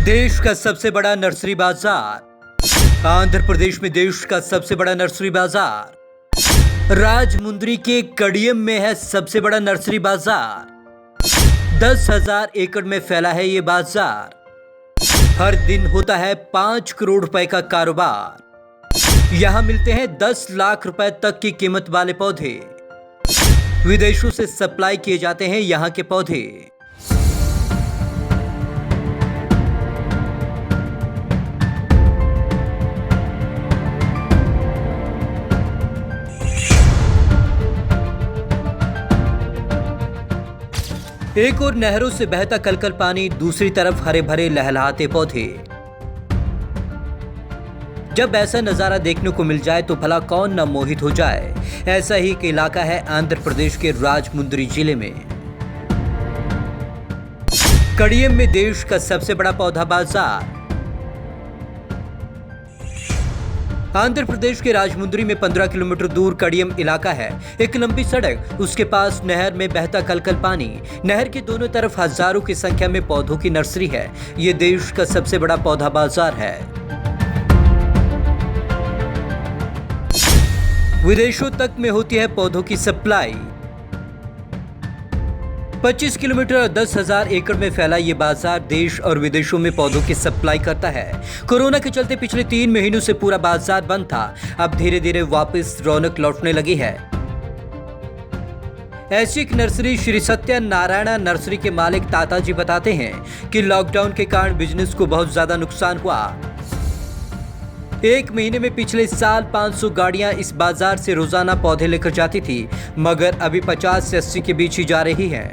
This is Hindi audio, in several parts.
देश का सबसे बड़ा नर्सरी बाजार। आंध्र प्रदेश में देश का सबसे बड़ा नर्सरी बाजार राजमुंद्री के कड़ियम में है। सबसे बड़ा नर्सरी बाजार 10,000 एकड़ में फैला है ये बाजार। हर दिन होता है 5 करोड़ रुपए का कारोबार। यहां मिलते हैं 10 लाख रुपए तक की कीमत वाले पौधे। विदेशों से सप्लाई किए जाते हैं यहां के पौधे। एक और नहरों से बहता कलकल पानी, दूसरी तरफ हरे भरे लहलहाते पौधे। जब ऐसा नजारा देखने को मिल जाए तो भला कौन न मोहित हो जाए। ऐसा ही एक इलाका है आंध्र प्रदेश के राजमुंद्री जिले में। कड़ियम में देश का सबसे बड़ा पौधा बाजार। आंध्र प्रदेश के राजमुंद्री में 15 किलोमीटर दूर कड़ियम इलाका है। एक लंबी सड़क, उसके पास नहर में बहता कलकल पानी। नहर के दोनों तरफ हजारों की संख्या में पौधों की नर्सरी है। ये देश का सबसे बड़ा पौधा बाजार है। विदेशों तक में होती है पौधों की सप्लाई। 25 किलोमीटर और 10,000 एकड़ में फैला ये बाजार देश और विदेशों में पौधों की सप्लाई करता है। कोरोना के चलते पिछले 3 महीनों से पूरा बाजार बंद था। अब धीरे धीरे वापस रौनक लौटने लगी है। ऐसी एक नर्सरी श्री सत्य नारायणा नर्सरी के मालिक ताताजी बताते हैं कि लॉकडाउन के कारण बिजनेस को बहुत ज्यादा नुकसान हुआ। एक महीने में पिछले साल 500 गाड़ियां इस बाजार से रोजाना पौधे लेकर जाती थी, मगर अभी 50 से 80 के बीच ही जा रही हैं।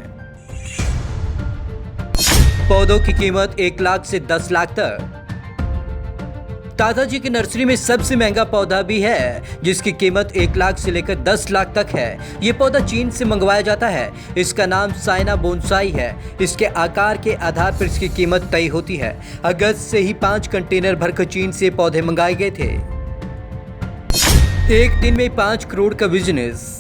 पौधों की कीमत 1 लाख से 10 लाख तक। ताताजी की नर्सरी में सबसे महंगा पौधा भी है, जिसकी कीमत 1 लाख से लेकर 10 लाख तक है। ये पौधा चीन से मंगवाया जाता है। इसका नाम साइना बोनसाई है। इसके आकार के आधार पर इसकी कीमत तय होती है। अगस्त से ही 5 कंटेनर भरकर चीन से पौधे मंगाए गए थे। एक दिन में 5 करोड़ का बिजनेस।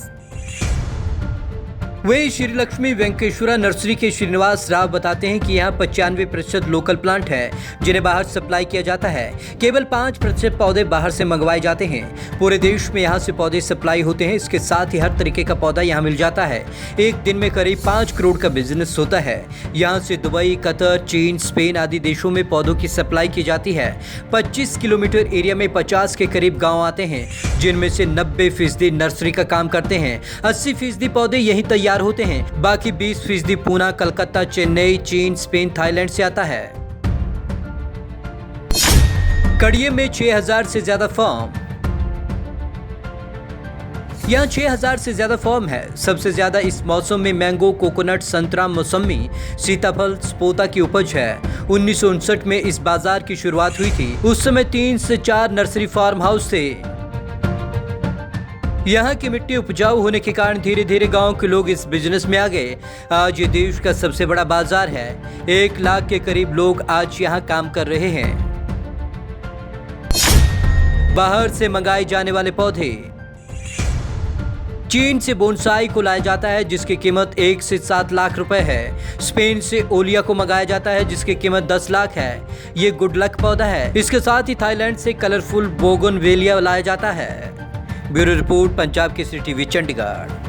वे श्री लक्ष्मी वेंकटेश्वरा नर्सरी के श्रीनिवास राव बताते हैं कि यहाँ 95% लोकल प्लांट है, जिन्हें बाहर सप्लाई किया जाता है। केवल 5% पौधे बाहर से मंगवाए जाते हैं। पूरे देश में यहाँ से पौधे सप्लाई होते हैं। इसके साथ ही हर तरीके का पौधा यहाँ मिल जाता है। एक दिन में करीब 5 करोड़ का बिजनेस होता है। यहाँ से दुबई, कतर, चीन, स्पेन आदि देशों में पौधों की सप्लाई की जाती है। 25 किलोमीटर एरिया में 50 के करीब गाँव आते हैं, जिनमें से 90% नर्सरी का काम करते हैं। 80% पौधे यही तैयार होते हैं। बाकी 20% पूना, कलकत्ता, चेन्नई, चीन, स्पेन, थाईलैंड से आता है। कड़ियम में 6,000 से ज्यादा फॉर्म। यहाँ 6,000 से ज्यादा फॉर्म है। सबसे ज्यादा इस मौसम में मैंगो, कोकोनट, संतरा, मौसमी, सीताफल, सपोता की उपज है। 1959 में इस बाजार की शुरुआत हुई थी। उस समय 3 से 4 नर्सरी फार्म हाउस थे। यहाँ की मिट्टी उपजाऊ होने के कारण धीरे धीरे गांव के लोग इस बिजनेस में आ गए। आज ये देश का सबसे बड़ा बाजार है। 1 लाख के करीब लोग आज यहाँ काम कर रहे हैं। बाहर से मंगाए जाने वाले पौधे। चीन से बोनसाई को लाया जाता है, जिसकी कीमत 1 से 7 लाख रुपए है। स्पेन से ओलिया को मंगाया जाता है, जिसकी कीमत 10 लाख है। ये गुड लक पौधा है। इसके साथ ही थाईलैंड से कलरफुल बोगनवेलिया लाया जाता है। Bureau report, Punjab Kesari TV, Chandigarh.